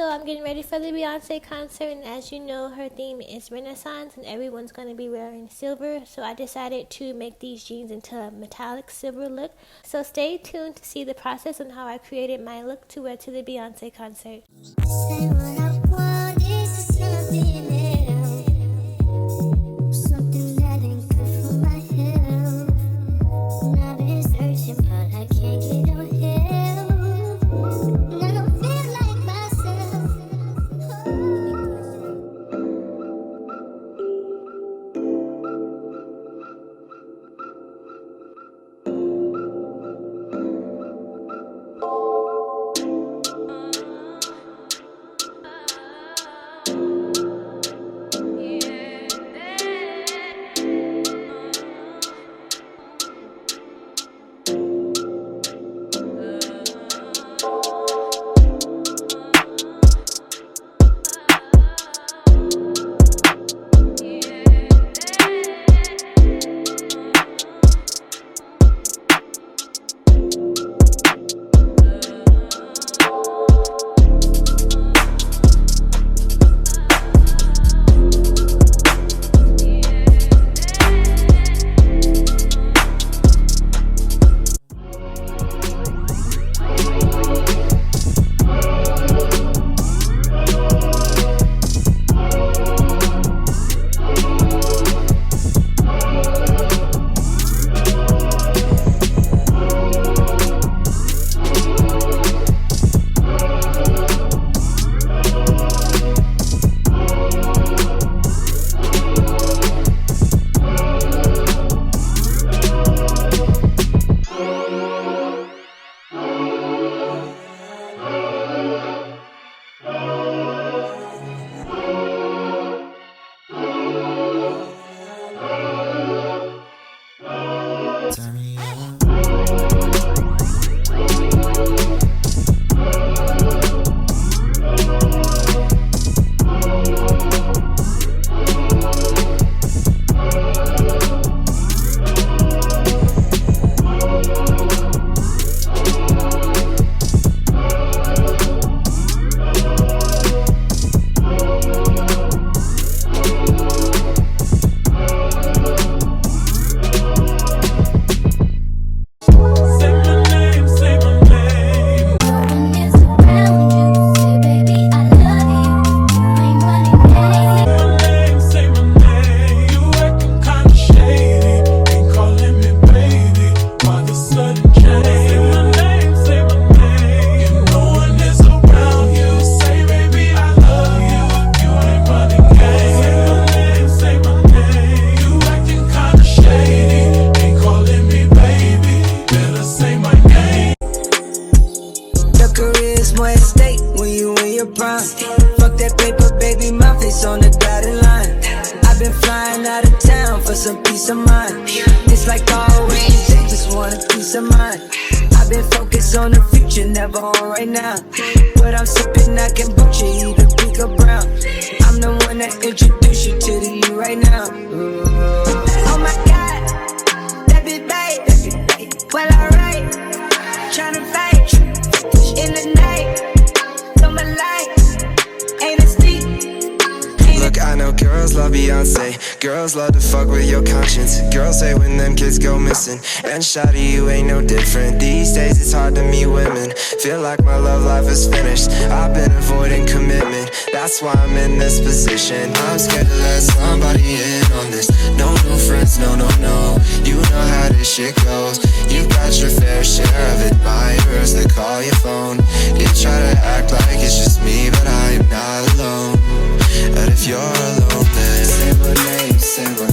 I'm getting ready for the Beyonce concert, and as you know, her theme is Renaissance, and everyone's going to be wearing silver. So I decided to make these jeans into a metallic silver look. So stay tuned to see the process and how I created my look to wear to the Beyonce concert. Fuck that paper, baby, my face on the dotted line. I've been flying out of town for some peace of mind. It's like always, they just want a peace of mind. I've been focused on the future, never on right now. What I'm sipping, I can boot you, either pink or brown. I'm the one that introduced you to the you right now. Oh my God, that be babe. Well, alright, tryna fight in the night. My life ain't a steep. Look, I know girls love Beyonce. Girls love to fuck with your conscience. Girls say when them kids go missing. And shawty, you ain't no different. These days it's hard to meet women. Feel like my love life is finished. I've been avoiding commitment. That's why I'm in this position. I'm scared to let somebody in on this. No new friends, no, no, no. You know how this shit goes. You got your fair share of admirers that call your phone. You try to act like it's just me, but I am not alone. And if you're alone, then say my name, say my